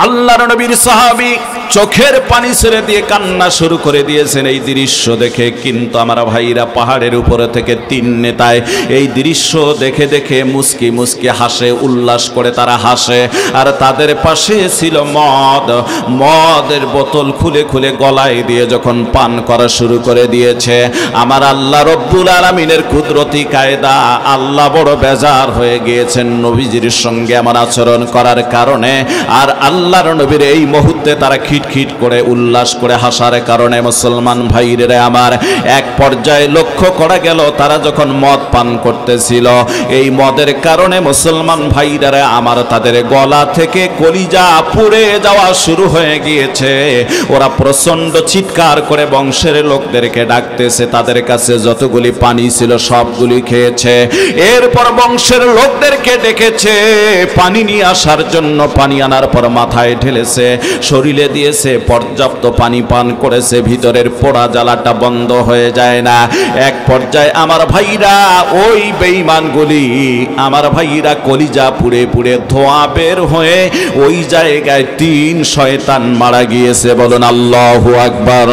আল্লাহর নবীর সাহাবী চোখের পানি ছেড়ে দিয়ে কান্না শুরু করে দিয়েছেন এই দৃশ্য দেখে। কিন্তু আমার ভাইরা পাহাড়ের উপরে থেকে তিন নেতায় এই দৃশ্য দেখে দেখে মুস্কি মুস্কি হাসে, উল্লাস করে তারা হাসে। আর তাদের পাশে ছিল মদের বোতল খুলে খুলে গলায় দিয়ে যখন পান করা শুরু করে দিয়েছে, আমার আল্লাহ রব্বুল আলামিনের কুদরতি কায়দা, আল্লাহ বড় বেজার হয়ে গিয়েছেন নবীজির সঙ্গে আমার আচরণ করার কারণে। আর আল্লাহর নবীর এই মুহূর্তে তারা খিটখিট করে উল্লাস করে হাসার কারণে মুসলমান ভাইরে আমার এক পর্যায়ে লক্ষ্য করা গেল তারা যখন মদ পান করতেছিল, এই মদের কারণে মুসলমান ভাইরা আমার তাদের গলা থেকে কলিজা পুড়ে যাওয়া শুরু হয়ে গিয়েছে। ওরা প্রচন্ড চিৎকার করে বংশের লোকদেরকে ডাকতেছে, তাদের কাছে যতগুলি পানি ছিল সবগুলি খেয়েছে। এরপর বংশের লোকদেরকে ডেকেছে পানি নিয়ে আসার জন্য, পানি আনার পর মাথায় ঢেলেছে, শরীরে দিয়েছে, পর্যাপ্ত পানি পান করেছে, ভিতরের পোড়া জ্বালাটা বন্ধ হয়ে যায় না। এক পর্যায়ে আমার ভাইরা ওই বেঈমানগুলি আমার ভাইরা কলিজা পুড়ে পুড়ে ধোঁয়া বের হয়ে ওই জায়গায় 3 শয়তান মারা গিয়েছে। বলুন আল্লাহু আকবার।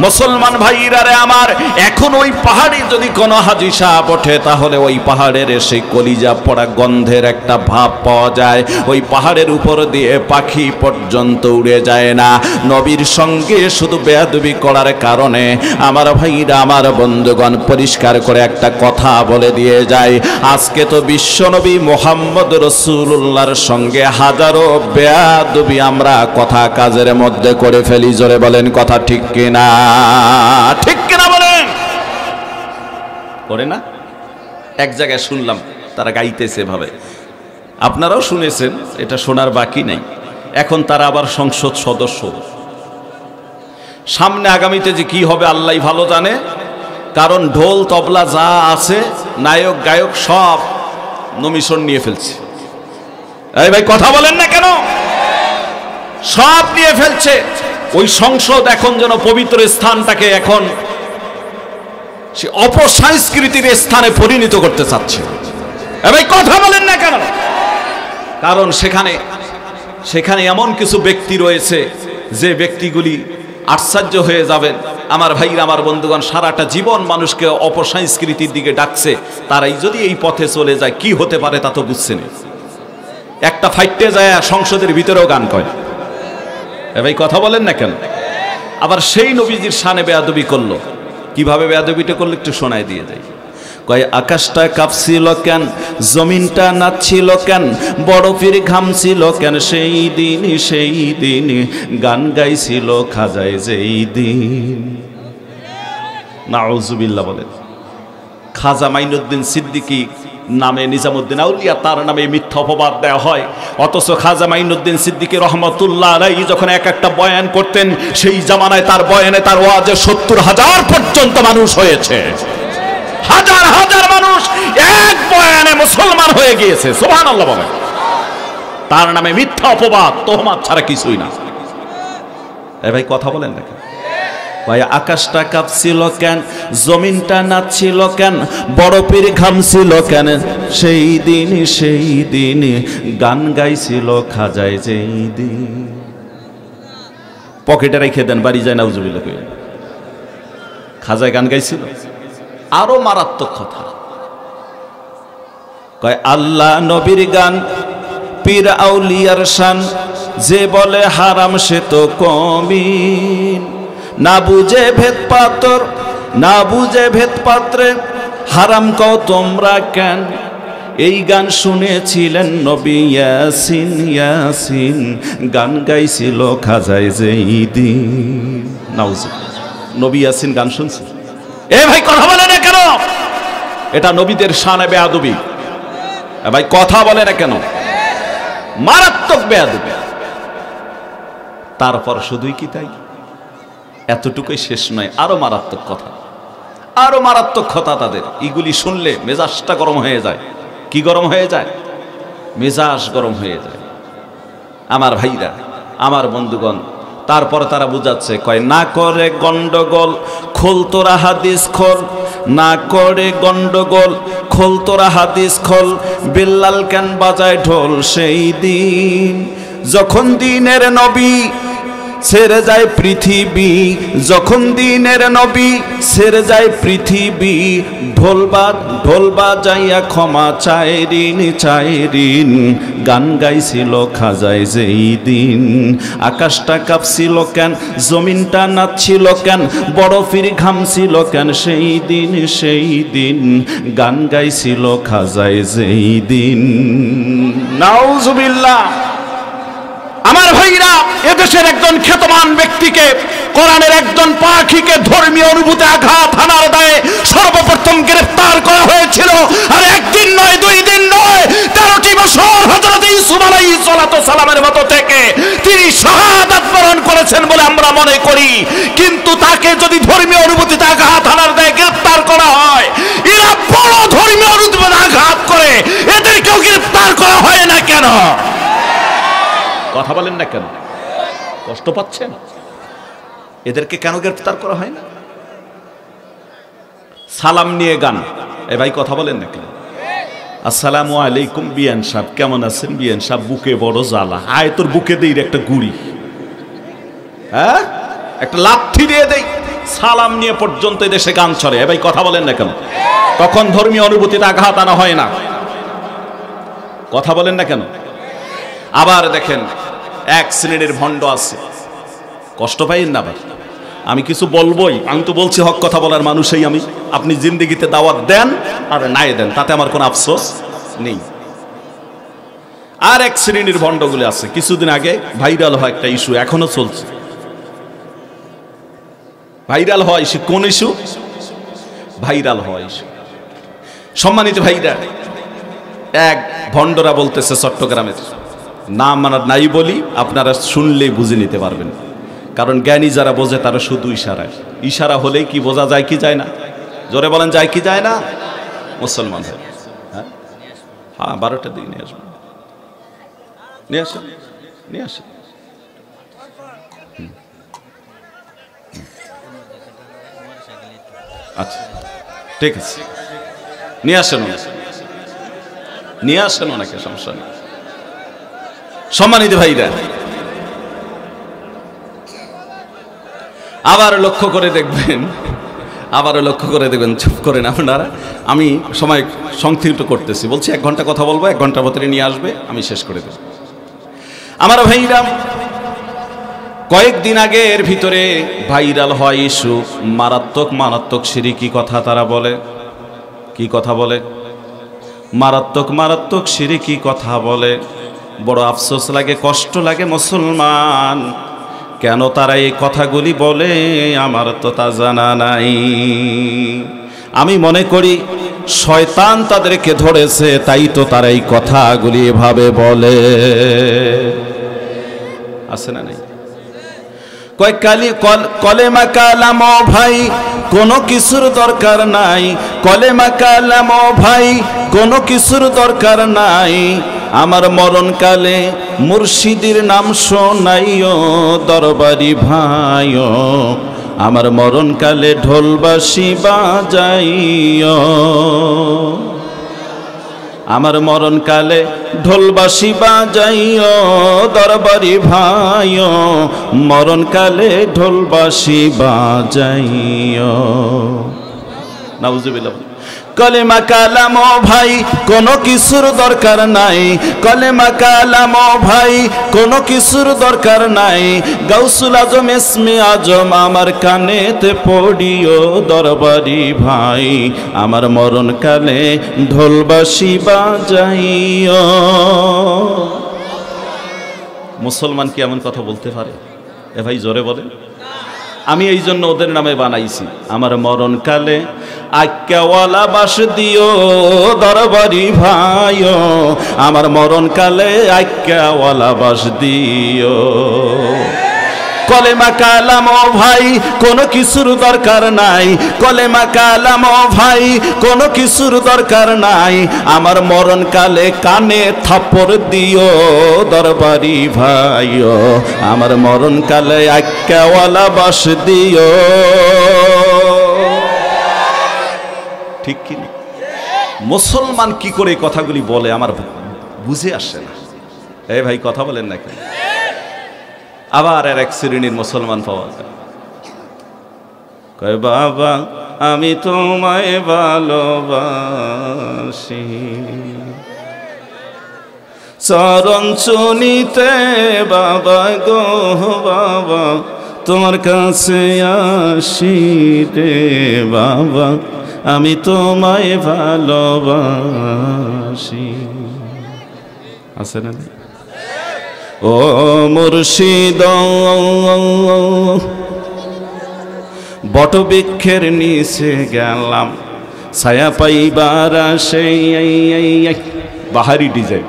মুসলমান ভাইরা রে আমার, এখন ওই পাহাড়ে যদি কোনো হাজী সাহেব ওঠে তাহলে ওই পাহাড়ের সেই কলিজা পোড়া গন্ধের একটা ভাব পাওয়া যায়। ওই পাহাড়ের উপর দিয়ে পাখি পর্যন্ত উড়ে যায় না। নবীর সঙ্গে শুধু বেয়াদবি করার কারণে আমার ভাইরা আমার বন্ধুগণ পরিষ্কার করে একটা কথা বলে দিয়ে যায়, আজকে তো বিশ্ব নবী মুহাম্মদ রাসূলুল্লাহর সঙ্গে হাজারো বেয়াদবি আমরা কথা কাজের মধ্যে করে ফেলি। জোরে বলেন কথা ঠিক কিনা? ঠিক কিনা বলেন? করে না? এক জায়গায় শুনলাম তারা গাইতেছে ভাবে, আপনারাও শুনেছেন, এটা শোনার বাকি নাই। এখন তারা আবার সংসদ সদস্য। সামনে আগামীতে যে কি হবে আল্লাহই ভালো জানে, কারণ ঢোল তবলা যা আছে নায়ক গায়ক সব নমিশন নিয়ে ফেলছে। এই ভাই কথা বলেন না কেন? সব নিয়ে ফেলছে। ওই সংসদ এখন যেন পবিত্র স্থানটাকে এখন সে অপসংস্কৃতির স্থানে পরিণত করতে চাচ্ছে। ভাই কথা বলেন না কেন? কারণ সেখানে এমন কিছু ব্যক্তি রয়েছে যে ব্যক্তিগুলি আশ্চর্য হয়ে যাবেন। আমার ভাইরা আমার বন্ধুগণ, সারাটা জীবন মানুষকে অপসংস্কৃতির দিকে ডাকছে, তারাই যদি এই পথে চলে যায় কি হতে পারে তা তো বুঝছে না। একটা ফাইটে যায় সংসদের ভিতরেও গান কয়। ভাই কথা বলেন না কেন? আবার সেই নবীজির শানে বেয়াদবি করলো। কিভাবে বেয়াদবিটা করলো একটু শোনায় দিয়ে যায়। কয় আকাশটা কাঁপছিল কেন, জমিনটা নাচছিল কেন, বরফের ঘামছিল কেন, সেই দিন গান গাইছিল খাজায় যেই দিন। নাউজুবিল্লাহ বলেন। খাজা মাইনুদ্দিন সিদ্দিকী নামে নিজামুদ্দিন আউলিয়া তার নামে মিথ্যা অপবাদ দেওয়া হয়। অথচ খাজা মাইনুদ্দিন সিদ্দিকী রহমতুল্লাহ আলাইহি যখন এক একটা বয়ান করতেন, সেই জামানায় তার বয়ানে তার ওয়াজে 70,000 পর্যন্ত মানুষ হয়েছে। হাজার হাজার মানুষ এক বয়ানে মুসলমান হয়ে গিয়েছে। সুবহানাল্লাহ বলেন। তার নামে মিথ্যা অপবাদ তোহমাত ছাড়া কিছুই না। ভাই কথা বলেন না কেন? ভাই আকাশটা কাঁপছিল কেন, জমিনটা নাচছিল কেন, বরফের ঘামছিল কেন, সেই দিন গান গাইছিল খাজায় যেই দিন। পকেটে রেখে দেন, বাড়ি যায় নাউজুবিল্লাহ কই। খাজায় গান গাইছিল। আরো মারাত্মক কথা কয়, আল্লাহ নবীর গান পীর আউলিয়ার শান, যে বলে হারাম সে তো কমিন, না বুঝে ভেদ পাতর, না বুঝে ভেদ পাত্রে, হারাম কও তোমরা কেন। এই গান শুনেছিলেন নবী ইয়াসিন, ইয়াসিন গান গাইছিল খাজায় যেই দিন। নাউজুবিল্লাহ। নবী ইয়াসিন গান শুনছে? ভাই কথা বলে না কেন? এটা নবীদের শানে বেয়াদবি। ভাই কথা বলে না কেন? মারাত্মক বেয়াদবি। তারপর শুধুই কি তাই? এতটুকুই শেষ নয়, আরো মারাত্মক কথা, আরো মারাত্মক কথা তাদের। এগুলি শুনলে মেজাজটা গরম হয়ে যায়। কি গরম হয়ে যায়? মেজাজ গরম হয়ে যায়। আমার ভাইরা আমার বন্ধুগণ, তারপর তারা বুঝাচ্ছে, কয় না করে গন্ডগোল খোল তোরা হাদিস খোল, না করে গন্ডগোল খোল তোরা হাদিস খোল, বিল্লাল কেন বাজায় ঢোল সেই দিন, যখন দিনের নবী ছেড়ে যায় পৃথিবী, যখন দিনের নবী ছেড়ে যায় পৃথিবী, ঢোলবা যাইয়া ক্ষমা চাইরিন চাইরিন, গান গাইছিল খাজায় যেই দিন। আকাশটা কাঁপছিল কেন, জমিনটা নাচছিল কেন, বরফের ঘামছিল কেন, সেই দিন গান গাইছিল খাজায় যেই দিন। নাউজুবিল্লাহ। আমার ভাইরা, এদেশের একজন খ্যাতমান ব্যক্তিকে, কোরআনের একজন পাখিকে ধর্মীয় অনুভূতি আঘাত হানার দায়ে সর্বপ্রথম গ্রেফতার করা হয়েছিল। আর একদিন নয়, 2 দিন নয়, 13টি বছর হযরত ইউসুফ আলাইহিস সালামের মতো থেকে তিনি শাহাদাত বরণ করেছেন বলে আমরা মনে করি। কিন্তু তাকে যদি ধর্মীয় অনুভূতিতে আঘাত হানার দায়ে গ্রেফতার করা হয়, এরা বড় ধর্মীয় অনুভূতিতে আঘাত করে, এদেরকেও গ্রেফতার করা হয় না কেন? কথা বলেন না কেন? কষ্ট পাচ্ছেন? এদেরকে কেন গ্রেফতার করা হয় না? সালাম নিয়ে গান। এ ভাই কথা বলেন না কেন? আসসালামু আলাইকুম বিয়ান সাহেব, কেমন আছেন বিয়ান সাহেব? বুকে বড় জ্বালা, আয় তোর বুকে দেই একটা গুড়ি, হ্যাঁ একটা লাথি দিয়ে দেই। সালাম নিয়ে পর্যন্ত দেশে গান ছড়ে। এ ভাই কথা বলেন না কেন? তখন ধর্মীয় অনুভূতিতে আঘাত আনা হয় না। কথা বলেন না কেন? আবার দেখেন, এক শ্রেণীর ভণ্ড আছে, কষ্ট পাইন না ভাই, আমি কিছু বলবোই, আমি তো বলছি হক কথা বলার মানুষই আমি। আপনি জিন্দেগিতে দাওয়াত দেন আর নাই দেন, তাতে আমার কোনো আফসোস নেই। আর এক শ্রেণীর ভণ্ডগুলো আছে, কিছুদিন আগে ভাইরাল হয় একটা ইস্যু, এখনো চলছে ভাইরাল হয় ইস্যু। কোন ইস্যু? ভাইরাল হয় ইস্যু। সম্মানিত ভাইরা, এক ভণ্ডরা বলতেছে চট্টগ্রামের, নাম মানার নাই বলি, আপনারা শুনলেই বুঝে নিতে পারবেন, কারণ জ্ঞানী যারা বোঝে তারা শুধু ইশারায়, ইশারা হলেই কি বোঝা যায় কি যায় না? জোরে বলেন, যায় কি যায় না? মুসলমান হয়। হ্যাঁ হ্যাঁ, 12টার দিকে নিয়ে আসবেন, নিয়ে আসেন, নিয়ে আসেন। আচ্ছা ঠিক আছে, নিয়ে আসেন, নিয়ে আসেন, অনেকে সমস্যা নেই। সম্মানিত ভাইরা, আবার লক্ষ্য করে দেখবেন, চুপ করেন আপনারা, আমি সময় সংক্ষিপ্ত করতেছি, বলছি 1 ঘন্টা কথা বলবো, 1 ঘন্টার ভিতরে নিয়ে আসবে, আমি শেষ করে দেব। আমার ভাইরা, কয়েকদিন আগে এর ভিতরে ভাইরাল হয় ইস্যু, মারাত্মক শিরকি কথা তারা বলে। কি কথা বলে? মারাত্মক শিরকি কথা বলে। বড় আফসোস লাগে, কষ্ট লাগে মুসলমান, কেন তারা এই কথাগুলি বলে আমার তো তা জানা নাই। আমি মনে করি শয়তান তাদেরকে ধরেছে, তাই তো তারা এই কথাগুলি এভাবে বলে। আছে না নাই? কলেমা কালাম ভাই কোনো কিছুর দরকার নাই, কলেমা কালাম ভাই কোনো কিছুর দরকার নাই, আমার মরণকালে মুর্শিদের নাম শোনাইও দরবারি ভাইও, আমার মরণকালে ঢোলবাসি বাজাইও, আমার মরণকালে ঢোলবাসি বাজাইও দরবারি ভাইও, মরণকালে ঢোলবাসি বাজাইও। নাউজুবিল্লাহ। কলেমা কালাম ভাই কোনো কিছুর দরকার নাই, কলেমা কালাম ভাই কোনো কিছুর দরকার নাই, গাউসুল আজম ইসমে আজম আমার কানেতে পড়িও দরবারি ভাই, আমার মরণকালে ঢোলবাসি বাজাইও। মুসলমান কি এমন কথা বলতে পারে? এ ভাই জোরে বলে। আমি এই জন্য ওদের নামে বানাইছি, আমার মরণকালে আক্কাওয়ালা বাস দিও দরবারি ভাইও, আমার মরণকালে আক্কাওয়ালা বাস দিও। কলেমা কালাম ভাই কোনো কিছুর দরকার নাই, কলেমা কালাম ভাই কোনো কিছুর দরকার নাই, আমার মরণকালে কানে থাপ্পড় দিও দরবারি ভাইও, আমার মরণকালে আক্কাওয়ালা বাস দিও। ঠিক কি? মুসলমান কি করে এই কথাগুলি বলে আমার বুঝে আসে না। এই ভাই কথা বলেন না কেন? আবার আর এক শ্রেণীর মুসলমান পাওয়া যায়, কয় বাবা আমি তোমায় ভালোবাসি, চরণ চুনিতে বাবা গো বাবা তোমার কাছে আসি রে বাবা, আমি তোমায় ভালোবাসি। আছে না? ও মুর্শিদ বটবৃক্ষের নিচে গেলাম, ছায়া পাইবার সেই বাহারি ডিজাইন,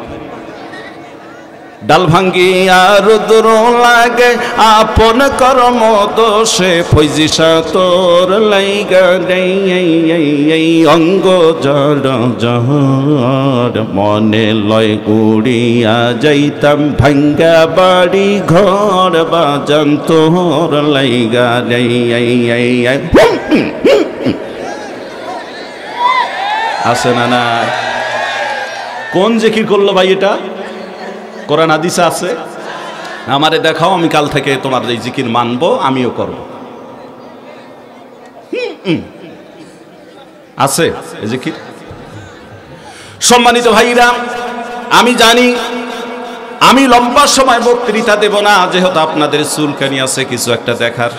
ডাল ভাঙ্গিয়া রুদ্র লাগে আপন কর্ম দোষে, ফৈজিসা তোর লাইগা এই অঙ্গ জড় জড়, মনে লয় উড়িয়া যাইতাম ভাঙ্গা বাড়ি ঘর, বাজান তোর লাইগা আছে না না? কোন জিকির করলো ভাই এটা? কোরআন হাদিসে আছে? আমারে দেখাও, আমি কাল থেকে তোমার এই জিকির মানবো, আমিও করব। আছে এই জিকির? সম্মানিত ভাইরা, আমি জানি আমি লম্বা সময় বক্তৃতা দেব না, যেহেতু আপনাদের চুলকানি আছে কিছু একটা দেখার।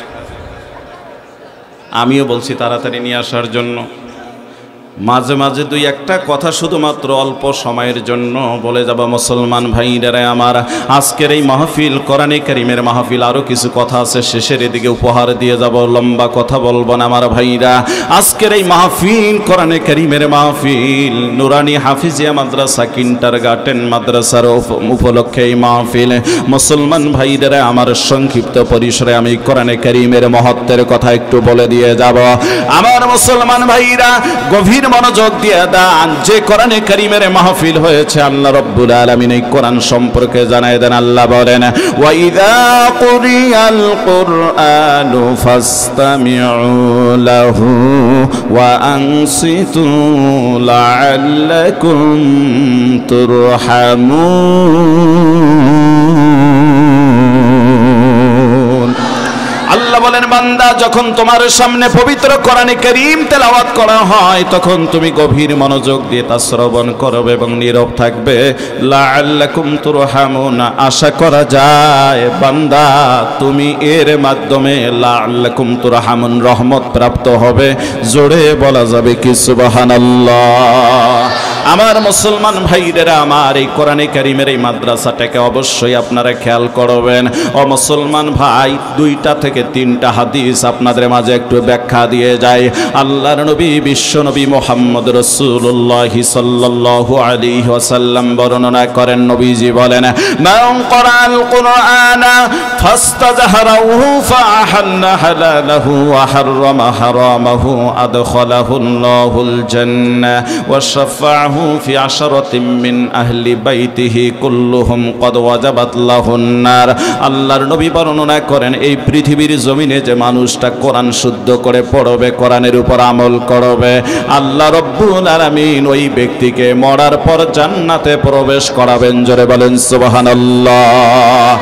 আমিও বলছি তাড়াতাড়ি নিয়ে আসার জন্য। মাঝে মাঝে দুই একটা কথা শুধুমাত্র অল্প সময়ের জন্য বলে যাব। মুসলমান ভাইরা আমার, আজকের এই মাহফিল কোরআনে কারীমের মাহফিল, আরও কিছু কথা আছে শেষের দিকে উপহার দিয়ে যাব, লম্বা কথা বলবো না আমার ভাইরা। আজকের এই মাহফিল কোরআনে কারীমের মাহফিল, নুরানি হাফিজিয়া মাদ্রাসা কিন্ডারগার্টেন মাদ্রাসার উপলক্ষে এই মাহফিল। মুসলমান ভাইরা আমার, সংক্ষিপ্ত পরিসরে আমি কোরআনে কারীমের মহত্বের কথা একটু বলে দিয়ে যাব। আমার মুসলমান ভাইরা গভীর মনোযোগ দিয়ে দেন, যে কোরআনে কারীমের মাহফিল হয়েছে আল্লাহ রাব্বুল আলামিন এই কোরআন সম্পর্কে জানায় দেন। আল্লাহ বলেন, ওয়া ইযা কুরিয়াল কুরআনু ফাসতামিউ লাহু ওয়া আনসিতু লাআল্লাকুম তুরহামুন। আল্লাহ বলেন, বান্দা যখন তোমার সামনে পবিত্র কোরআনে কারীম তেলাওয়াত করা হয়, তখন তুমি গভীর মনোযোগ দিয়ে তা শ্রবণ করবে এবং নীরব থাকবে। লাআল্লাকুম তুরহামুন, আশা করা যায় বান্দা তুমি এর মাধ্যমে লাআল্লাকুম তুরহামুন রহমত প্রাপ্ত হবে। জোরে বলা যাবে কি সুবহানাল্লাহ। আমার মুসলমান ভাইরা আমার, এই কোরআনে কারীমের এই মাদ্রাসাটাকে অবশ্যই আপনারা খেয়াল করবেন। ও মুসলমান ভাই, 2টা থেকে 3টা হাদিস আপনাদের মাঝে একটু ব্যাখ্যা দিয়ে যায়। আল্লাহর নবী বিশ্ব নবী মুহাম্মদ রাসূলুল্লাহ সাল্লাল্লাহু আলাইহি ওয়াসাল্লাম বর্ণনা করেন, নবীজি বলেন, মান ক্বরাআল কুরআনা ফাস্তাজহারাহু ফাআহাল্লা হালালাহু ওয়া হাররামা হারামাহু আদখালাহুল্লাহুল জান্নাহ ওয়া শাফাআহু ফি আশরাতিন মিন আহলি বাইতিহি কুল্লুহুম ক্বাদ ওয়াজাবাত লাহুন নার। আল্লাহর নবী বর্ণনা করেন, এই পৃথিবীর জমিনে যে মানুষটা কোরআন শুদ্ধ করে পড়বে, কোরআনের উপর আমল করবে, আল্লাহ রাব্বুল আলামিন ওই ব্যক্তিকে মরার পর জান্নাতে প্রবেশ করাবেন। জোরে বলেন সুবহানাল্লাহ।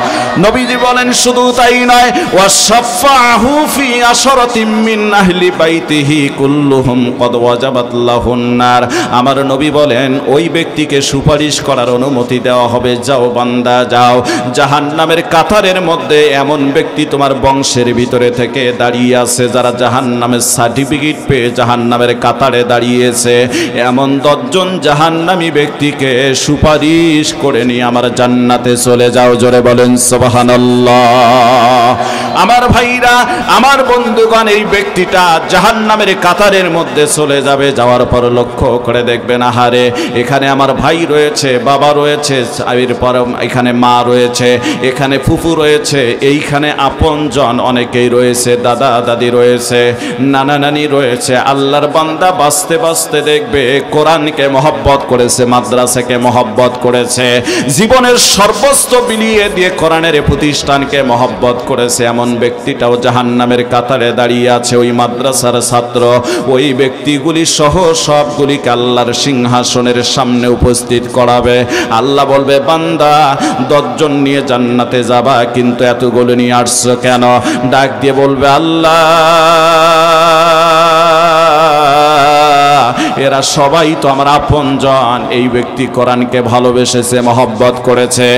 নবীজি বলেন শুধু তাই নয়, ওয়া শাফাআহু ফি আশরাতিন মিন আহলি বাইতিহি কুল্লুহুম ক্বাদ ওয়াজাবাত লাহুন নার। আমার নবী বলেন ওই ব্যক্তিকে সুপারিশ করার অনুমতি দেওয়া হবে, যাও বান্দা যাও, জাহান্নামের কাতারের মধ্যে এমন ব্যক্তি তোমার বংশের ভিতরে থেকে দাঁড়িয়ে আছে যারা জাহান্নামের সার্টিফিকেট পেয়ে জাহান্নামের কাতারে দাঁড়িয়েছে, এমন 10 জন জাহান্নামী ব্যক্তিকে সুপারিশ করে নিয়ে আমার জান্নাতে চলে যাও। জোরে বলেন সুবহানাল্লাহ। আমার ভাইরা, আমার বন্ধুগণ, এই ব্যক্তিটা জাহান্নামের কাতারের মধ্যে চলে যাবে। যাওয়ার পর লক্ষ্য করে দেখবেন, আহারে এখানে আমার ভাই রয়েছে, বাবা রয়েছে, এরপর এখানে মা রয়েছে, এখানে ফুফু রয়েছে, এইখানে আপনজন অনেকেই রয়েছে, দাদা দাদি রয়েছে, নানা নানি রয়েছে। আল্লাহর বান্দা বাঁচতে বাঁচতে দেখবে কোরআনকে মহব্বত করেছে, মাদ্রাসাকে মহব্বত করেছে, জীবনের সর্বস্ব বিলিয়ে দিয়ে কোরআনের প্রতিষ্ঠানকে মহব্বত করেছে। এমন ব্যক্তিটাও জাহান্নামের কাতারে দাঁড়িয়ে আছে, ওই মাদ্রাসার ছাত্র। ওই ব্যক্তিগুলি সহ সবগুলিকে আল্লাহর সিংহাসন সিংহাসনের সামনে উপস্থিত করাবে। আল্লাহ বলবে, বান্দা 10 জন নিয়ে জান্নাতে যাবা, কিন্তু এতগুলো নিয়ে আসছো কেন? ডাক দিয়ে বলবে, আল্লাহ এরা সবাই তো আমার আপনজন। এই ব্যক্তি কোরআনকে ভালোবেসেছে, মহব্বত করেছে,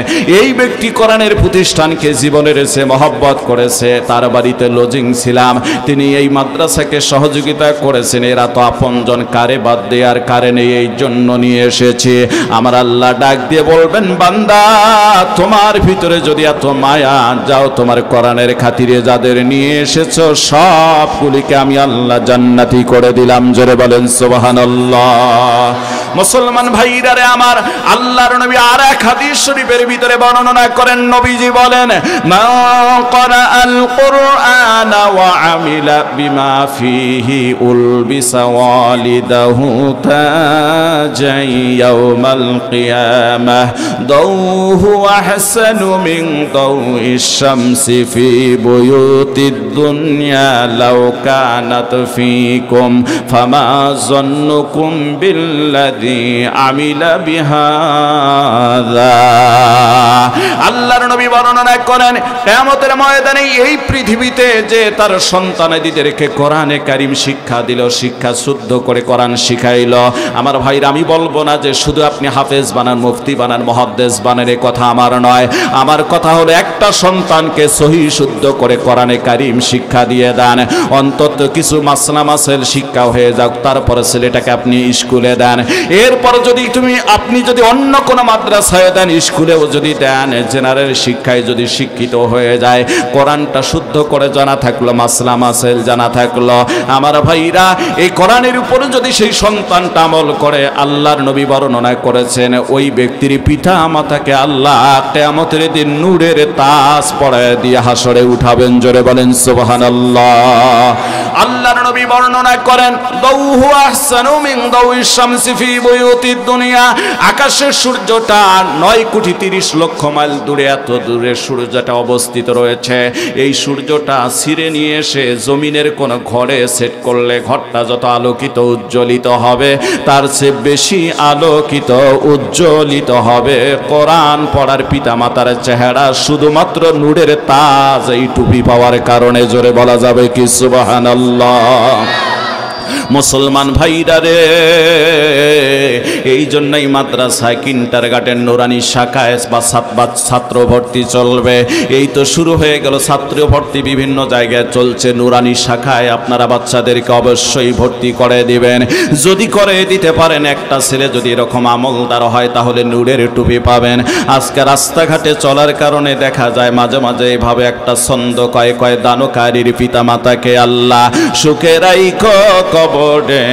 এই ব্যক্তি কোরআনের প্রতিষ্ঠানকে জীবনের সে মহব্বত করেছে, তার বাড়িতে লজিং ছিলাম, তিনি এই মাদ্রাসাকে সহযোগিতা করেছেন, এরা তো আপনজন, কারে বাদ দিয়ে আর কারে নেই, এই জন্য নিয়ে এসেছি। আমার আল্লাহ ডাক দিয়ে বলবেন, বান্দা তোমার ভিতরে যদি এত মায়া, যাও তোমার কোরআনের খাতিরে যাদের নিয়ে এসেছো সবগুলিকে আমি আল্লাহ জান্নাতি করে দিলাম। জোরে বলেন সুবহানাল্লাহ। মুসলমান ভাইরা রে আমার, আল্লাহর নবী আর এক হাদিস শরীফের ভিতরে বর্ণনা করেন, নবীজি বলেন, মান ক্বারাআল কুরআন ওয়া আমিলা বিমা ফিহি উলবিসা ওয়ালিদাহু তাজাই ইয়াউমাল কিয়ামাহ দাউহু আহসানু মিন দাউইশ শামসি ফি বুয়ুতিদ দুনিয়া লাউ কানাত ফিকুম ফামা যন্নুকুম বিল্লাযী আমিলা বিহাযা। আল্লাহর নবী বর্ণনা করেন, কিয়ামতের ময়দানে এই পৃথিবীতে যে তার সন্তানাদিদেরকে কোরআনে কারীম শিক্ষা দিল, শিক্ষা শুদ্ধ করে কোরআন শিখাইল, আমার ভাইরা আমি বলবো না যে শুধু আপনি হাফেজ বানান, মুফতি বানান, মুহাদ্দিস বানান, এই কথা আমার নয়। আমার কথা হলো একটা সন্তানকে সহি শুদ্ধ করে কোরআনে কারীম শিক্ষা দিয়ে দেন, অন্তত কিছু মাসলা মাসাইল শিক্ষা হয়ে যাক, তারপরে ছেলেটাকে আপনি স্কুলে দেন। এরপর যদি আপনি যদি অন্য কোনো মাদ্রাসায় দেন, স্কুলেও যদি দেন, জেনারেল শিক্ষায় যদি শিক্ষিত হয়ে যায়, কোরআনটা শুদ্ধ করে জানা থাকলো, মাসলা মাসাইল জানা থাকলো, আমার ভাইরা এই কোরআনের উপরে যদি সেই সন্তানটা আমল করে, আল্লাহর নবী বর্ণনা করেছেন ওই ব্যক্তির পিতা মাতাকে আল্লাহ কিয়ামতের দিন নূরের তাজ পরায় দিয়ে হাসরে উঠাবেন। জোরে বলেন সুবহানাল্লাহ। আল্লাহর নবী বর্ণনা করেন, দাউহু আহসানু মিন দাউইশ শামসি ফি বুয়ুতিদ দুনিয়া, আকাশের সূর্যটা 9,30,00,000 মাইল দূরে, এত দূরে সূর্যটা অবস্থিত রয়েছে। এই সূর্যটা ছিঁড়ে নিয়ে এসে জমিনের কোন ঘরে সেট করলে ঘরটা যত আলোকিত উজ্জ্বলিত হবে, তার চেয়ে বেশি আলোকিত উজ্জ্বলিত হবে কোরআন পড়ার পিতা মাতার চেহারা, শুধুমাত্র নূরের তাজ এই টুপি পাওয়ার কারণে। জোরে বলা যাবে কি সুবহানাল্লাহ। মুসলমান ভাইরা রে, এই জন্যই মাদ্রাসায় কিন্ডারগার্টেন নুরানি শাখায় বা ছাত্র ভর্তি চলবে। এই তো শুরু হয়ে গেল ছাত্র ভর্তি, বিভিন্ন জায়গায় চলছে। নুরানি শাখায় আপনারা বাচ্চাদেরকে অবশ্যই ভর্তি করে দিবেন। যদি করে দিতে পারেন, একটা ছেলে যদি এরকম আমলদার হয়, তাহলে নূরের টুপি পাবেন। আজকে রাস্তাঘাটে চলার কারণে দেখা যায় মাঝে মাঝে এভাবে একটা ছন্দ কয় কয় দানকারীর পিতা মাতাকে আল্লাহ সুখে রাইখো কবরে,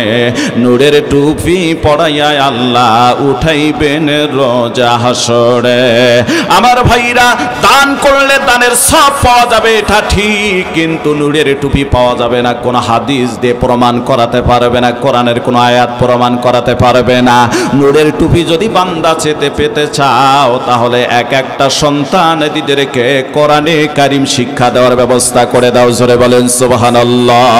নূরের টুপি পড়াইয়া আল্লাহ উঠাইবেন রোজা হাসরে। আমার ভাইরা, দান করলে দানের সব পাওয়া যাবে, এটা ঠিক, কিন্তু নূরের টুপি পাওয়া যাবে না। কোন হাদিস দিয়ে প্রমাণ করাতে পারবে না, কোরআনের কোন আয়াত প্রমাণ করাতে পারবে না। নূরের টুপি যদি বান্দা পেতে চাও, তাহলে এক একটা সন্তানদেরকে কোরআনে কারীম শিক্ষা দেওয়ার ব্যবস্থা করে দাও। জোরে বলেন সুবহানাল্লাহ।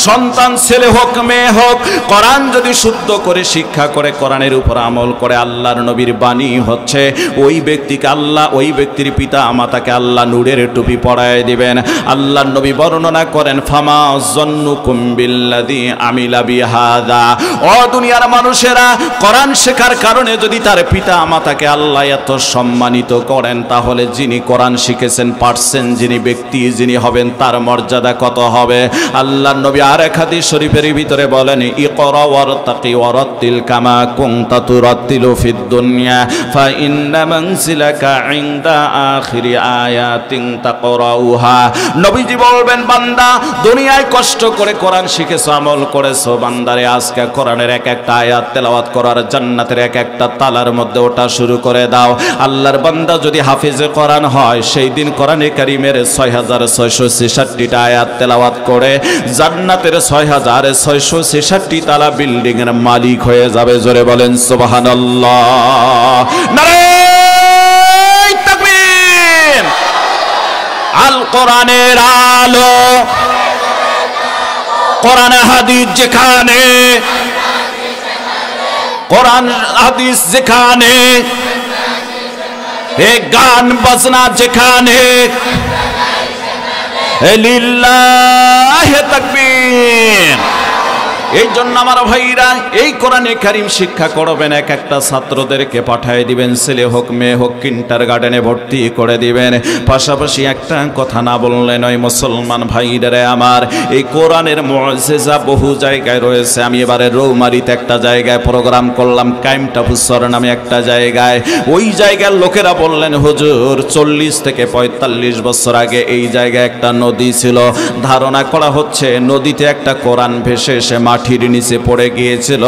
সন্তান ছেলে হোক মেয়ে হোক, কোরআন যদি শুদ্ধ করে শিক্ষা করে, কোরআনের উপর আমল করে, আল্লাহর নবীর বাণী হচ্ছে ওই ব্যক্তিকে আল্লাহ, ওই ব্যক্তির পিতা মাতাকে আল্লাহ নূরের টুপি পরায় দিবেন। আল্লাহর নবী বর্ণনা করেন, ফামা যন্নুকুম বিল্লাযী আমিলা বিহাযা। ও দুনিয়ার মানুষেরা, কোরআন শেখার কারণে যদি তার পিতা মাতাকে আল্লাহ এত সম্মানিত করেন, তাহলে যিনি কোরআন শিখেছেন, পারছেন, যিনি ব্যক্তি যিনি হবেন, তার মর্যাদা কত হবে। আল্লাহর নবী আর এক হাদিস শরীফের ভিতরে বলেন, ইকরা ওয়ারতাকি ওয়ারাতিল কামা কুনতা তুরাতিলু ফিদ দুনিয়া ফা ইন্না মানজিলাকা ইনদা আখিরি আয়াতিন তাকরাউহা। নবীজি বলবেন, বান্দা দুনিয়ায় কষ্ট করে কোরআন শিখেছো, আমল করেছো, বান্দারে আজকে কোরআনের এক একটা আয়াত তেলাওয়াত করার জান্নাতের এক একটা তালার মধ্যে ওটা শুরু করে দাও। আল্লাহর বান্দা যদি হাফেজে কোরআন হয়, সেই দিন কোরআনে কারীমের 6666টা আয়াত তেলাওয়াত করে জান্নাতের 6666 তালা বিল্ডিং এর মালিক হয়ে যাবে। জোরে বলেন সুবহানাল্লাহ। নারে তাকবীর। আল কোরআনের আলো, কোরআন হাদিস যেখানে, কোরআন হাদিস যেখানে, এ গান বাজনা যেখানে, লিল্লাহি তাকবীর। এই জন্য আমার ভাইরা এই কোরআনে কারীম শিক্ষা করবেন, এক একটা ছাত্রদেরকে পাঠিয়ে দিবেন, ছেলে হোক মেয়ে হোক, কিন্ডারগার্টেনে ভর্তি করে দিবেন। পাশাপাশি একটা কথা না বললে নয় মুসলমান ভাইরা আমার, এই কোরআনের মুজিজা বহু জায়গায় রয়েছে। আমি এবারে রৌমারিতে একটা জায়গায় প্রোগ্রাম করলাম, কাইমটাপুসর নামে একটা জায়গায়। ওই জায়গার লোকেরা বললেন হুজুর 40 থেকে 45 বছর আগে এই জায়গায় একটা নদী ছিল, ধারণা করা হচ্ছে নদীতে একটা কোরআন ভেসে এসে মাটির নিচে পড়ে গিয়েছিল।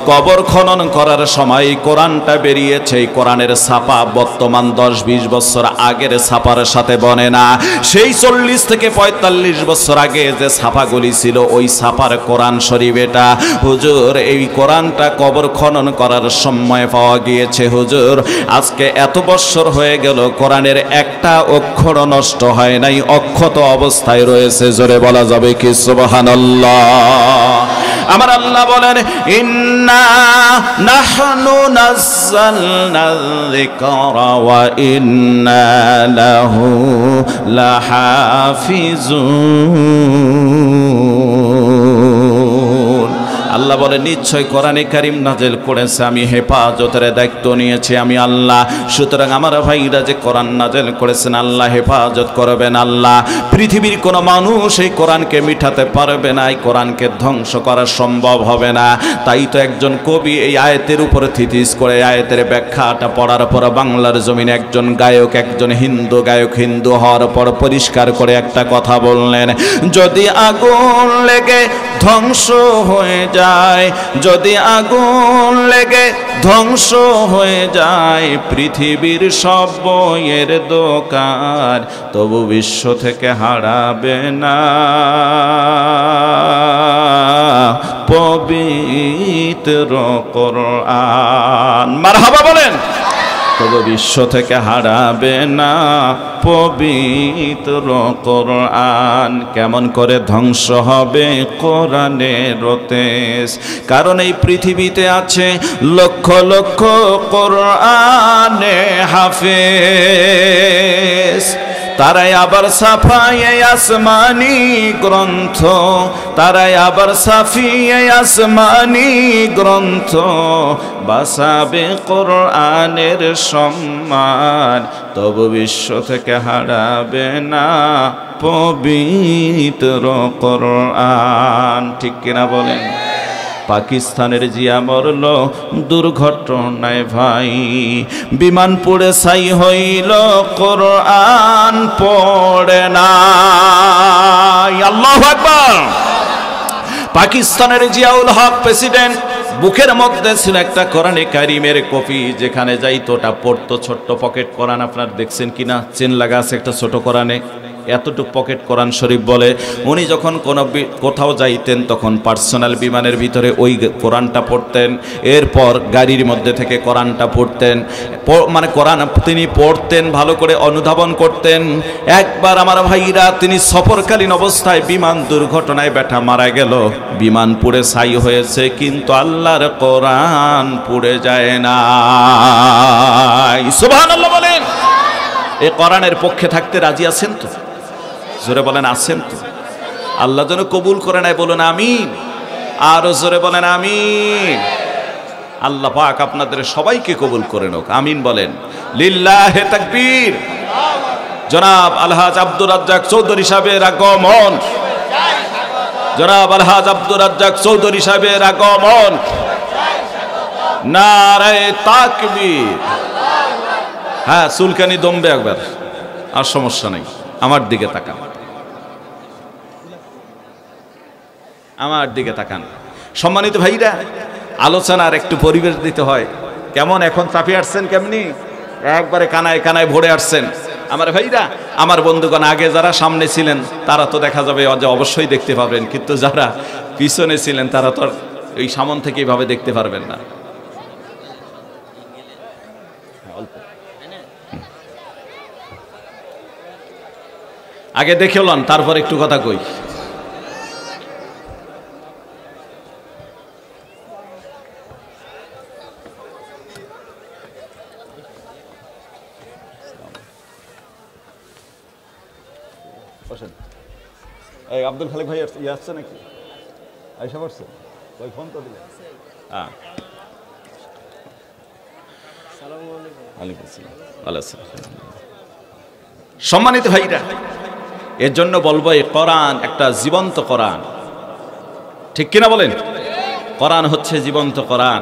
কবর খনন করার সময় কোরআনটা বেরিয়েছে। এই কোরআনের ছাপা বর্তমান 10-20 বছর আগের ছাপার সাথে বনে না। সেই 40 থেকে 45 বছর আগে যে ছাপাগুলি ছিল ওই ছাপার কোরআন শরীফ এটা। হুজুর এই কোরআনটা কবর খনন করার সময় পাওয়া গিয়েছে। হুজুর আজকে এত বছর হয়ে গেল, কোরআনের একটা অক্ষর নষ্ট হয় নাই, অক্ষত অবস্থায় রয়েছে। জোরে বলা যাবে কি সুবহানাল্লাহ। আমার আল্লাহ বলেন ইন্না নাহনু নাযালনা যিকরা ওয়া ইন্না লাহু লাহাফিজুন। আল্লাহ বলে নিশ্চয় কোরআনে কারীম নাযিল করেছে, আমি হেফাজতের দায়িত্ব নিয়েছি আমি আল্লাহ। সুতরাং আমার ভাইরা যে কোরআন নাযিল করেছেন আল্লাহ হেফাজত করবেন। আল্লাহ পৃথিবীর কোনো মানুষ এই কোরআনকে মিটাতে পারবে না, এই কোরআনকে ধ্বংস করা সম্ভব হবে না। তাই তো একজন কবি এই আয়াতের উপরে থিতিস করে আয়াতের ব্যাখ্যাটা পড়ার পর বাংলার জমিনে একজন গায়ক, একজন হিন্দু গায়ক, হিন্দু হওয়ার পর পরিষ্কার করে একটা কথা বললেন, যদি আগুন লেগে ধ্বংস হয়ে যায়, যদি আগুন লেগে ধ্বংস হয়ে যায় পৃথিবীর সব বইয়ের দোকান, তবু বিশ্ব থেকে হারাবে না পবিত্র কোরআন। মারহাবা বলেন। তবু বিশ্ব থেকে হারাবে না পবিত্র কোরআন। কেমন করে ধ্বংস হবে কোরআনের তেজ? কারণ এই পৃথিবীতে আছে লক্ষ লক্ষ কোরআনে হাফেজ, তারাই আবার ছাপায় আসমানি গ্রন্থ, তারাই আবার ছাপিয়ে আসমানি গ্রন্থ, বাঁচাবে কোরআনের সম্মান, তবু বিশ্ব থেকে হারাবে না পবিত্র কোরআন। ঠিক কিনা বলেন? পাকিস্তানের জিয়া মরল দুর্ঘটনায় ভাই, বিমান পুড়ে ছাই হইল, কোরআন পড়ে না। আল্লাহু আকবার। পাকিস্তানের জিয়াউল হক প্রেসিডেন্ট, বুকের মধ্যে ছিল একটা কোরআনে কারীমের কপি, যেখানে যাইতো ওটা পড়তো। ছোট্ট পকেট কোরআন, আপনার দেখছেন কিনা, চেন লাগা আছে একটা ছোট কোরআনে, এতটুকু পকেট কোরআন শরীফ বলে। উনি যখন কোথাও যাইতেন তখন পার্সোনাল বিমানের ভিতরে ওই কোরআনটা পড়তেন, এরপর গাড়ির মধ্যে থেকে কোরআনটা পড়তেন, মানে কোরআন তিনি পড়তেন, ভালো করে অনুধাবন করতেন। একবার আমার ভাইরা তিনি সফরকালীন অবস্থায় বিমান দুর্ঘটনায় ব্যাটা মারা গেল, বিমান পুড়ে ছাই হয়েছে, কিন্তু আল্লাহর কোরআন পুড়ে যায় না। সুবহানাল্লাহ বলেন। এই কোরআনের পক্ষে থাকতে রাজি আছেন তো? জোরে বলেন আছেন তো? আল্লাহ যেন কবুল করে নেয়, বলুন আমিন। আরো জোরে বলেন আমিন। আল্লাহ পাক আপনাদের সবাইকে কবুল করে নোক, আমিন বলেন। লিল্লাহি তাকবীর। জনাব আলহাজ আব্দুর রাজ্জাক চৌধুরী সাহেবের আগমন, জনাব আলহাজ আব্দুর রাজ্জাক চৌধুরী সাহেবের আগমন। নারায়ে তাকবীর। হ্যাঁ, চুলকানি দমবে একবার, আর সমস্যা নেই। আমার দিকে তাকান, আমার দিকে তাকান। সম্মানিত ভাইরা, আলোচনার একটু পরিবেশ দিতে হয়। কেমন এখন চাপিয়ে আসছেন, কেমনি একবারে কানায় কানায় ভরে আসছেন আমার ভাইরা। আমার বন্ধুগণ, আগে যারা সামনে ছিলেন তারা তো দেখা যাবে যে অবশ্যই দেখতে পাবেন, কিন্তু যারা পিছনে ছিলেন তারা তো এই সামন থেকে এইভাবে দেখতে পারবেন না। আগে দেখে লন, তারপর একটু কথা কই। বসেন। এই আব্দুল খালিক ভাই ইয়ে আসছে নাকি? আইসা পড়ছে? ওই ফোন তো দিলে। হ্যাঁ, সম্মানিত ভাইরা, এর জন্য বলবো এই কোরআন একটা জীবন্ত কোরআন, ঠিক কিনা বলেন? কোরআন হচ্ছে জীবন্ত কোরআন।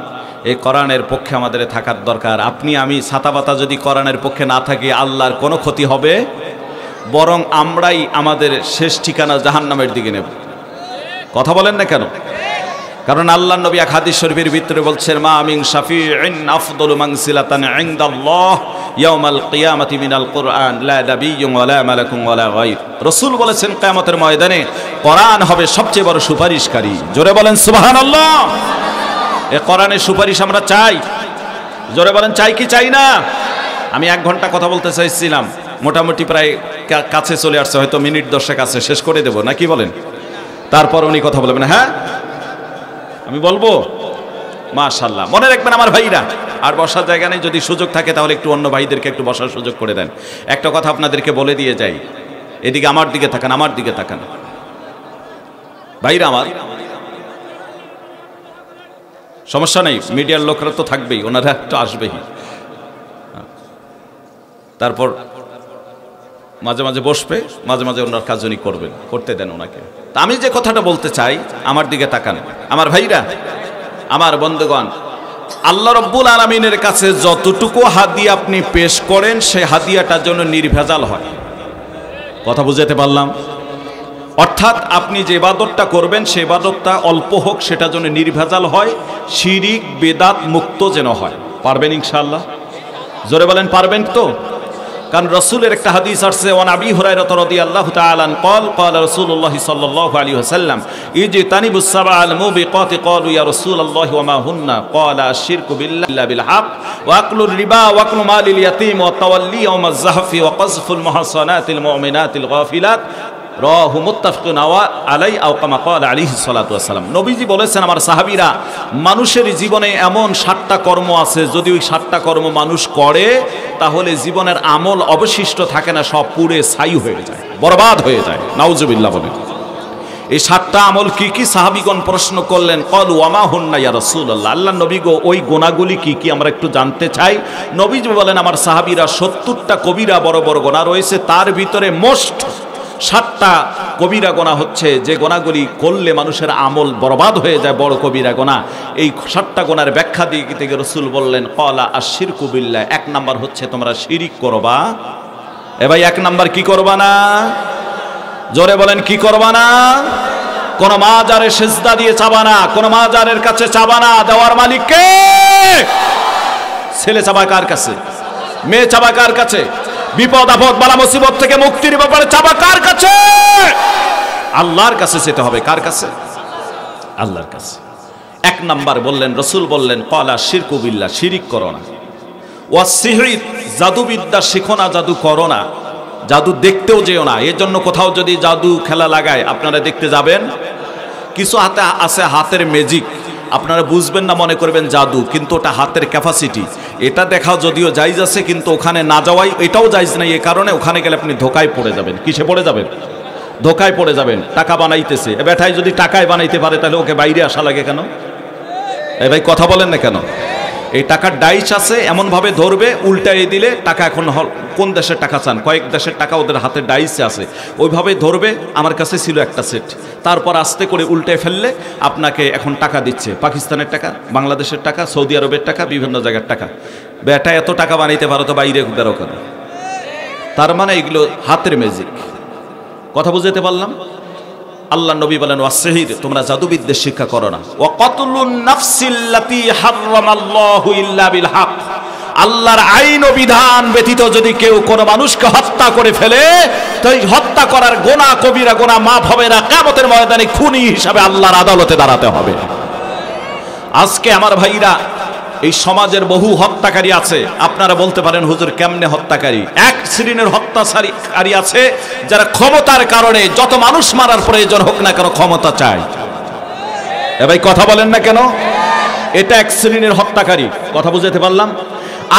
এই কোরআনের পক্ষে আমাদের থাকার দরকার। আপনি আমি ছাতাপাতা যদি কোরআনের পক্ষে না থাকি, আল্লাহর কোনো ক্ষতি হবে, বরং আমরাই আমাদের শেষ ঠিকানা জাহান্নামের দিকে নেব। কথা বলেন না কেন? কারণ আল্লাহর নবী এক হাদিস শরীফের ভিতরে বলছেন, মা মিন শাফিইন আফদালু মানসিলাতান ইনদাল্লাহ ইয়াউমাল কিয়ামাতি মিনাল কুরআন লা নাবিয়্যুন ওয়ালা মালাকুন ওয়ালা গায়র। রাসূল বলেছেন, কিয়ামতের ময়দানে কোরআন হবে সবচেয়ে বড় সুপারিশকারী। জোরে বলেন সুবহানাল্লাহ। এই কোরআনের সুপারিশ আমরা চাই। জোরে বলেন চাই কি চাই না? আমি 1 ঘন্টা কথা বলতে চাইছিলাম, মোটামুটি প্রায় কাছে চলে আসছে, হয়তো মিনিট 10 আছে, শেষ করে দেব নাকি বলেন? তারপর উনি কথা বলবেন। হ্যাঁ, আমি বলবো। মাশাআল্লাহ, মনে রাখবেন আমার ভাইরা, আর বসার জায়গা নেই, যদি সুযোগ থাকে তাহলে একটু অন্য ভাইদেরকে একটু বসার সুযোগ করে দেন। একটা কথা আপনাদেরকে বলে দিয়ে যাই, এদিকে আমার দিকে তাকান, আমার দিকে তাকান ভাইরা আমার। সমস্যা নেই, মিডিয়ার লোকরা তো থাকবেই, ওনারা তো আসবেই। তারপর মাঝে মাঝে বসবে, মাঝে মাঝে ওনার কাজ উনি করবেন, করতে দেন ওনাকে। তা আমি যে কথাটা বলতে চাই, আমার দিকে তাকান আমার ভাইরা, আমার বন্ধুগণ। আল্লাহ রব্বুল আলামিনের কাছে যতটুকু হাদিয়া আপনি পেশ করেন, সেই হাদিয়াটার জন্য নির্ভেজাল হয়। কথা বুঝাতে পারলাম? অর্থাৎ আপনি যে ইবাদতটা করবেন, সেই ইবাদতটা অল্প হোক, সেটা যেন নির্ভেজাল হয়, শিরিক বেদাত মুক্ত যেন হয়। পারবেন ইনশাআল্লাহ? জোরে বলেন পারবেন তো? কারণ রাসূলের একটা হাদিস আছে, ওয়ান আবি হুরায়রা রাদিয়াল্লাহু তাআলা قال قال رسول الله صلى الله عليه وسلم اجتنبوا السبع الموبقات قالوا يا رسول الله وما هن قال الشرك بالله بالحق واكل الربا واكل مال اليتيم والتولي يوم الزحف وقذف المحصنات المؤمنات الغافلات রাহু মুত্তাফাকুন আলাইহি আও কামা ক্বালা আলাইহিস সালাতু ওয়াস সালাম। নবীজি বলেছেন, আমার সাহাবীরা, মানুষের জীবনে এমন 7টা কর্ম আছে, যদি ওই 7টা কর্ম মানুষ করে, তাহলে জীবনের আমল অবশিষ্ট থাকে না, সব পুড়ে ছাই হয়ে যায়, বরবাদ হয়ে যায়। নাউজুবিল্লাহ বলেন। এই 7টা আমল কি কি? সাহাবীগণ প্রশ্ন করলেন, ক্বালু ওয়া মা হুন্না ইয়া রাসূলুল্লাহ, আল্লাহর নবী গো, ওই গুনাহগুলি কি কি আমরা একটু জানতে চাই। নবীজি বলেন, আমার সাহাবীরা, 70টা কবিরা বড় বড় গুনাহ রয়েছে, তার ভিতরে মোস্ট 7টা কবিরা গোনা হচ্ছে, যে গোনাগুলি করলে মানুষের আমল বরবাদ হয়ে যায়, বড় কবিরা গোনা। এই 7টা গোনার ব্যাখ্যা দিয়ে রাসূল বললেন, ক্বালা আশ-শিরকু বিল্লাহ, 1 নাম্বার হচ্ছে তোমরা শিরিক করবা। এ ভাই, 1 নাম্বার কি করবা না? জোরে বলেন, কি করবা না? কোন মাজারে সিজদা দিয়ে চাবা না, কোন মাজারের কাছে চাবা না। দেওয়ার মালিক কে? ছেলে চাবা কার কাছে? মেয়ে চাবা কার কাছে? বিপদ আপদ বালা মুসিবত থেকে মুক্তির ব্যাপারে চাবা কার কাছে? আল্লাহর কাছে যেতে হবে। কার কাছে? আল্লাহর কাছে। 1 নাম্বার বললেন, রাসূল বললেন, ক্বালা শিরকু বিল্লাহ, শিরিক করো না। ওয়াস সিহরি, জাদুবিদ্যা শিখো না, জাদু করো না, জাদু দেখতেও যেও না। এর জন্য কোথাও যদি জাদু খেলা লাগায়, আপনারা দেখতে যাবেন, কিছু হাতে আছে হাতের ম্যাজিক, আপনারা বুঝবেন না, মনে করবেন জাদু, কিন্তু ওটা হাতের ক্যাপাসিটি। এটা দেখাও যদিও জায়েজ আছে, কিন্তু ওখানে না যাওয়াই এটাও জায়েজ নাই। এই কারণে ওখানে গেলে আপনি ধোকায় পড়ে যাবেন। কিসে পড়ে যাবেন? ধোকায় পড়ে যাবেন। টাকা বানাইতেছে, এ বেটাই যদি টাকায় বানাইতে পারে, তাহলে ওকে বাইরে আসা লাগে কেন? এ ভাই, কথা বলেন না কেন? এই টাকার ডাইস আছে, এমনভাবে ধরবে, উল্টাই দিলে টাকা, এখন কোন দেশের টাকা চান, কয়েক দেশের টাকা ওদের হাতের ডাইসে আছে, ওইভাবে ধরবে। আমার কাছে ছিল একটা সেট, তারপর আস্তে করে উল্টে ফেললে আপনাকে এখন টাকা দিচ্ছে, পাকিস্তানের টাকা, বাংলাদেশের টাকা, সৌদি আরবের টাকা, বিভিন্ন জায়গার টাকা। বেটা এত টাকা বানাইতে পারো তো বাইরে বেরো কেন? তার মানে এগুলো হাতের ম্যাজিক। কথা বুঝতে পারলাম? আল্লাহ নবী বলেন, ওয়াসহির, তোমরা জাদুবিদ্যা শিক্ষা করো না। ওয়া কাতলুন নাফসিল্লাতী হারামাল্লাহু ইল্লা বিল হক, আল্লাহর আইন ও বিধান ব্যতীত যদি কেউ কোনো মানুষকে হত্যা করে ফেলে, তো এই হত্যা করার গোনা, কবিরা গোনা মাফ হবে না। কিয়ামতের ময়দানে খুনি হিসাবে আল্লাহর আদালতে দাঁড়াতে হবে। আজকে আমার ভাইরা, এই সমাজের বহু হত্যাকারী আছে। আপনারা বলতে পারেন, হুজুর কেমনে হত্যাকারী? 1 শ্রেণীর হত্যাকারী আছে যারা ক্ষমতার কারণে যত মানুষ মারার প্রয়োজন হোক না কেন ক্ষমতা চায়। এ ভাই, কথা বলেন না কেন? এটা 1 শ্রেণীর হত্যাকারী। কথা বুঝাতে পারলাম?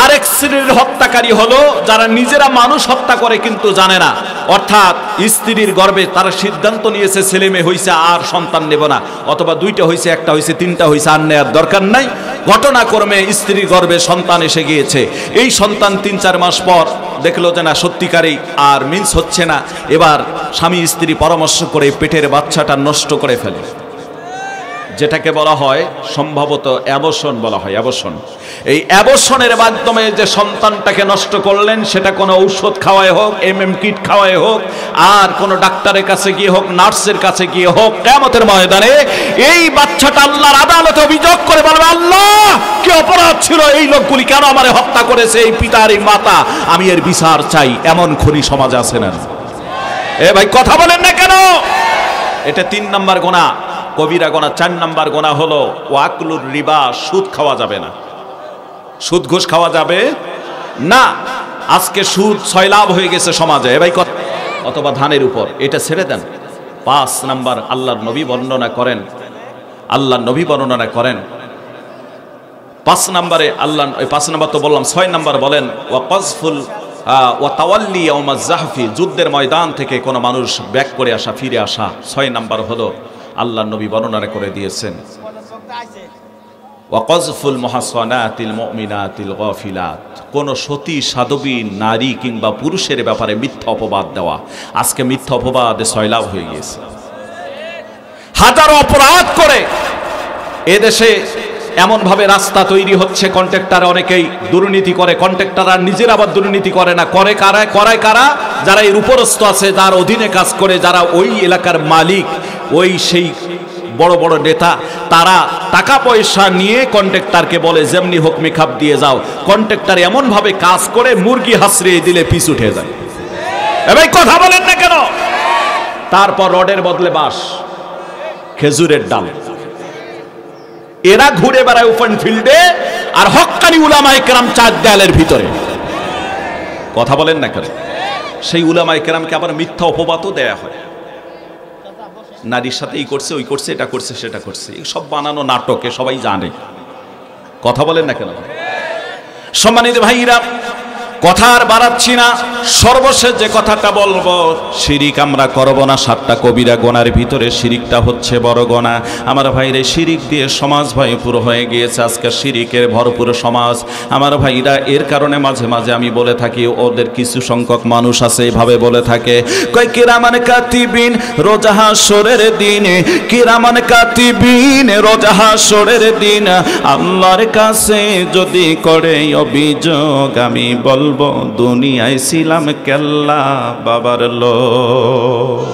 আরেক শ্রেণীর হত্যাকারী হলো যারা নিজেরা মানুষ হত্যা করে কিন্তু জানে না, অর্থাৎ স্ত্রীর গর্ভে তারা সিদ্ধান্ত নিয়েছে ছেলে মেয়ে হয়েছে আর সন্তান নেব না, অথবা দুইটা হয়েছে, একটা হয়েছে, তিনটা হয়েছে, আর নেওয়ার দরকার নাই। ঘটনাক্রমে স্ত্রীর গর্ভে সন্তান এসে গিয়েছে। এই সন্তান 3-4 মাস পর দেখলো যে না সত্যিকারেই আর মিন্স হচ্ছে না। এবার স্বামী স্ত্রী পরামর্শ করে পেটের বাচ্চাটা নষ্ট করে ফেলে, যেটাকে বলা হয় সম্ভবত অ্যাবর্শন বলা হয়, অ্যাবর্শন। এই অ্যাবর্শনের মাধ্যমে যে সন্তানটাকে নষ্ট করলেন, সেটা কোনো ঔষধ খাওয়ায় হোক, কিট খাওয়ায় হোক, আর কোনো ডাক্তারের কাছে গিয়ে হোক, নার্সের কাছে গিয়ে হোক, কিয়ামতের ময়দানে এই বাচ্চাটা আল্লাহর আদালতে অভিযোগ করে বলবে, আল্লাহ কি অপরাধ ছিল, এই লোকগুলি কেন আমারে হত্যা করেছে, এই পিতার এই মাতা, আমি এর বিচার চাই। এমন খুনি সমাজ আছে না? এ ভাই কথা বলেন না কেন? এটা 3 নম্বর গুনাহ, কবিরা গুনাহ। 4 নম্বর গুনাহ হলো ওয়াকলুর রিবা, সুদ খাওয়া যাবে না, সুদ ঘুষ খাওয়া যাবে না। আজকে সুদ সয়লাভ হয়ে গেছে সমাজে, এ ভাই অথবা ধানের উপর, এটা ছেড়ে দেন। 5 নম্বর আল্লাহর নবী বর্ণনা করেন, আল্লাহর নবী বর্ণনা করেন 5 নম্বরে আল্লাহ, 5 নম্বর তো বললাম, 6 নম্বর বলেন ওয়াকজফুল ওয়া তাওয়াল্লি ইয়াউমাজ জাহফি, যুদ্ধের ময়দান থেকে কোনো মানুষ ব্যাক করে আসা, ফিরে আসা। 6 নম্বর হলো আল্লাহর নবী বর্ণনা করে দিয়েছেন ওয়াকজফুল মুহাসানাতিল মুমিনাতিল গাফিলাত, কোন সতী সাধবী নারী কিংবা পুরুষের ব্যাপারে মিথ্যা অপবাদ দেওয়া। আজকে মিথ্যা অপবাদে সয়লাভ হয়ে গিয়েছে। হাজারো অপরাধ করে এদেশে এমনভাবে রাস্তা তৈরি হচ্ছে, কন্ট্রাক্টর অনেকেই দুর্নীতি করে, কন্ট্রাক্টররা নিজেরা আবার দুর্নীতি করে না, করায় কারা? যারা এর উপরস্থ আছে, যার অধীনে কাজ করে, যারা ওই এলাকার মালিক, ওই সেই বড় বড় নেতা, তারা টাকা পয়সা নিয়ে কন্ট্রাক্টরকে বলে যেমনি হোক মেকআপ দিয়ে যাও। কন্ট্রাক্টর এমনভাবে কাজ করে মুরগি হাসড়িয়ে দিলে পিছ উঠে যায়। এবার কথা বলেন না কেন? তারপর রডের বদলে বাঁশ, খেজুরের ডাল। এরা ঘুরে বেড়ায় ওপেন ফিল্ডে, আর হক্কানি উলামায়ে কেরাম 4 দেয়ালের ভিতরে। কথা বলেন না কেন? সেই উলামায়ে কেরামকে আবার মিথ্যা অপবাদও দেয়া হয়, নারীর সাথে এই করছে, ওই করছে, এটা করছে, সেটা করছে। এই সব বানানো নাটকে সবাই জানে। কথা বলেন না কেন? সম্মানিত ভাইরা, কথা আর বাড়াচ্ছি না, সর্বশেষ যে কথাটা বলবো, শিরিক আমরা করব না। 7টা কবিরা গুনার ভিতরে শিরিকটা হচ্ছে বড় গুনাহ। আমার ভাইরে, শিরিক দিয়ে সমাজ ভয়পুর হয়ে গিয়েছে। আজকে শিরিকের ভরপুর সমাজ আমার ভাইরা। এর কারণে মাঝে মাঝে আমি বলে থাকি, ওদের কিছু সংখ্যক মানুষ আছে এভাবে বলে থাকে, কয় কিরামান কাতিবিন রোজা হাসরের দিনে, কিরামান কাতিবিন রোজা হাসরের দিন, আল্লাহর কাছে যদি করে অভিযোগ, আমি বলবো দুনিয়ায় ছিলাম কেল্লা বাবার লোক।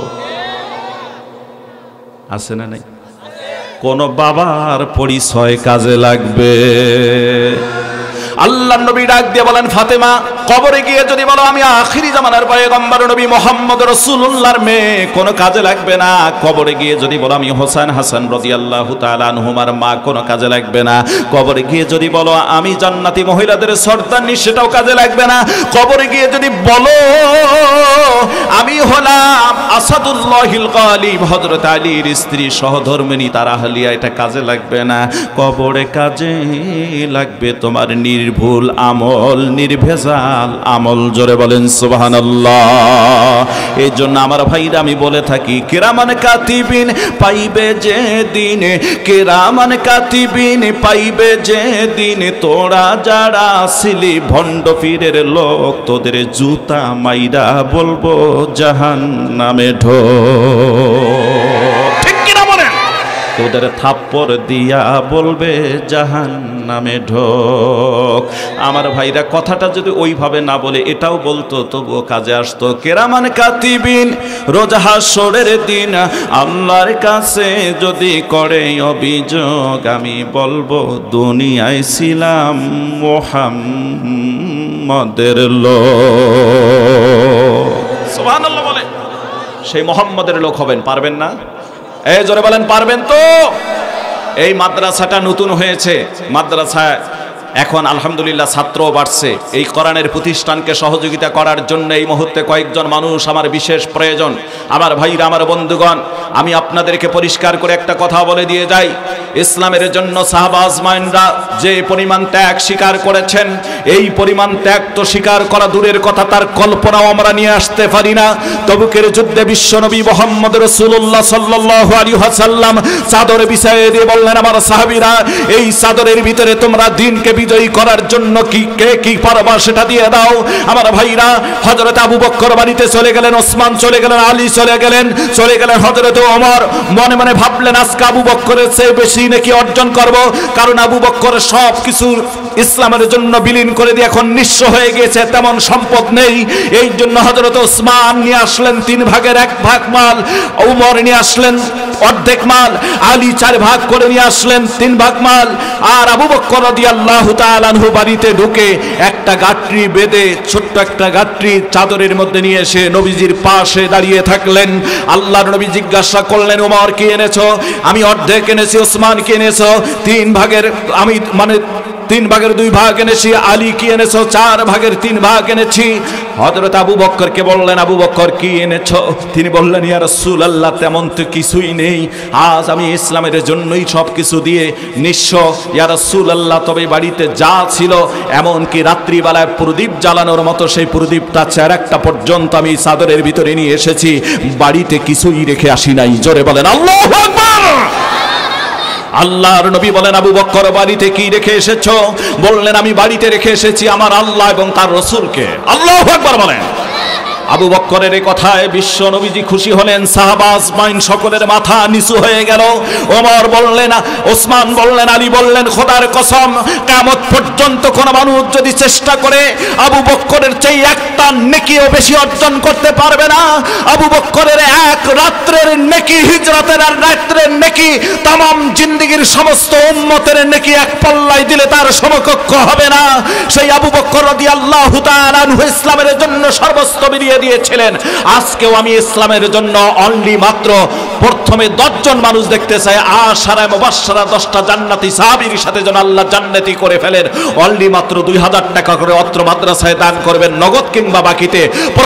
আছে না নাই? কোন বাবার পরিচয় কাজে লাগবে? আল্লাহর নবী ডাক দিয়ে বলেন, ফাতেমা কবরে গিয়ে যদি বলো আমি আখিরি জামানার পয়গম্বর নবী মুহাম্মদ রাসূলুল্লাহর মেয়ে, কোনো কাজে লাগবে না। কবরে গিয়ে যদি বলো আমি হোসেন হাসান রাদিয়াল্লাহু তাআলা আনহুমার মা, কোনো কাজে লাগবে না। কবরে গিয়ে যদি বলো আমি জান্নাতি মহিলাদের সর্দারনি, সেটাও কাজে লাগবে না। কবরে গিয়ে যদি বলো আমি হলাম আসাদুল্লাহিল গালিব, হযরত আলীর স্ত্রী সহধর্মিণী তার আহলিয়া, এটা কাজে লাগবে না। কবরে কাজে লাগবে তোমার নির্ভুল আমল, নির্ভেজাল আমল। জোরে বলেন সুবহানাল্লাহ। এই জন্য আমার ভাইরা আমি বলে থাকি, কিরামান কাতিবিন পাইবে যে দিন, কিরামান কাতিবিন পাইবে যে দিন, তোরা যারা ছিলি ভণ্ড পীরের লোক, তোদের জুতা মাইরা বলবো জাহান্নামে ঢো। ঠিক কিনা বলেন? তোদের থাপ্পড় দিয়া বলবে জাহান্নামে ঢোক। আমার ভাইরা, কথাটা যদি ওইভাবে না বলে এটাও বলতো, তবুও কাজে আসতো। কিরামান কাতিবিন রোজ হাসরের দিন, আল্লাহর কাছে যদি করে অভিযোগ, আমি বলবো দুনিয়ায় ছিলাম মুহাম্মদের লোক। সুবহানাল্লাহ বলে। সেই মুহাম্মদের লোক হবেন, পারবেন না? এই জোরে বলেন পারবেন তো? এই মাদ্রাসাটা নতুন হয়েছে, মাদ্রাসায় এখন আলহামদুলিল্লাহ ছাত্রও বাড়ছে। এই কোরআনের প্রতিষ্ঠানকে সহযোগিতা করার জন্য এই মুহূর্তে কয়েকজন মানুষ আমার বিশেষ প্রয়োজন। আমার ভাইরা, আমার বন্ধুগণ, আমি আপনাদেরকে পরিষ্কার করে একটা কথা বলে দিয়ে যাই, ইসলামের জন্য সাহাবা আজমাইনরা যে পরিমাণ ত্যাগ স্বীকার করেছেন, এই পরিমাণ ত্যাগ তো স্বীকার করা দূরের কথা, তার কল্পনাও আমরা নিয়ে আসতে পারি না। তবুকের যুদ্ধে বিশ্বনবী মুহাম্মদ রাসূলুল্লাহ সাল্লাল্লাহু আলাইহি ওয়াসাল্লাম চাদর বিছাইয়ে দিয়ে বললেন, আমার সাহাবীরা, এই চাদরের ভিতরে তোমরা দ্বীনকে বিজয়ী করার জন্য কি পারবা সেটা দিয়ে দাও। আমার ভাইরা, হযরত আবু বকর বাড়িতে চলে গেলেন, ওসমান চলে গেলেন, আলী চলে গেলেন হযরত ওমর। মনে মনে ভাবলেন, আজকে আবু বকরের চেয়ে বেশি নাকি অর্জন করব, কারণ আবু বকর সব কিছু ইসলামের জন্য বিলীন করে দিয়ে এখন নিঃস্ব হয়ে গেছে, তেমন সম্পদ নেই। এই জন্য হযরত ওসমান নিয়ে আসলেন 3 ভাগের 1 ভাগ মাল, ওমর নিয়ে আসলেন অর্ধেক মাল, আলী 4 ভাগ করে নিয়ে আসলেন 3 ভাগ মাল, আর আবু বকর রাদিয়াল্লাহু তাআলা আনহু বাড়িতে ঢুকে একটা গাট্টি বেঁধে, ছোট্ট একটা গাট্টি চাদরের মধ্যে নিয়ে এসে নবীজির পাশে দাঁড়িয়ে থাকলেন। আল্লাহর নবী জিজ্ঞাসা করলেন, ওমর কি এনেছো? আমি অর্ধেক এনেছি। ওসমান কি এনেছো? 3 ভাগের 2 ভাগ এনেছি। আলী কি এনেছো? 4 ভাগের 3 ভাগ এনেছি। হযরত আবু বকরকে বললেন, আবু বকর কি এনেছো? তিনি বললেন, ইয়া রাসূলুল্লাহ, তেমন তো কিছুই নেই, আজ আমি ইসলামের জন্যই সব কিছু দিয়ে নিঃস্ব। ইয়া রাসূলুল্লাহ, তবে বাড়িতে যা ছিল, এমনকি রাত্রিবেলায় প্রদীপ জ্বালানোর মতো সেই প্রদীপটা চেরাকটা পর্যন্ত আমি চাদরের ভিতরে নিয়ে এসেছি, বাড়িতে কিছুই রেখে আসি নাই। জোরে বলেন আল্লাহু আকবার। আল্লাহর নবী বলেন, আবু বকর বাড়িতে কি রেখে এসেছো? বললেন, আমি বাড়িতে রেখে এসেছি আমার আল্লাহ এবং তার রাসূলকে। আল্লাহু আকবার বলেন। আবু বকরের এই কথায় বিশ্ব নবীজি খুশি হলেন, সাহাবা আজমাইন সকলের মাথা নিচু হয়ে গেল। ওমর বললেন, ওসমান বললেন, আলী বললেন, খোদার কসম, কিয়ামত পর্যন্ত কোন মানুষ যদি চেষ্টা করে আবু বকরের চেয়ে একটা নেকিও বেশি অর্জন করতে পারবে না। আবু বকরের 1 রাত্রের নেকি, হিজরতের আর রাত্রের নেকি, তামাম জিন্দেগীর সমস্ত উম্মতের নেকি এক পাল্লায় দিলে তার সমকক্ষ হবে না। সেই আবু বকর রাদিয়াল্লাহু তাআলা আনহু ইসলামের জন্য সর্বস্ব বিলিয়ে দিয়েছিলেন। আজকেও আমি ইসলামের জন্য অনলি মাত্র প্রথমে 10 জন মানুষ দেখতে চাই, আশারায়ে মুবাশশারা 10টা জান্নাতি সাহাবীর সাথে যেন আল্লাহ জান্নাতি করে ফেলেন। অনলি মাত্র 2000 টাকা করে অত্র মাদ্রাসায় দান করবেন, নগদ কিংবা বাকিতে।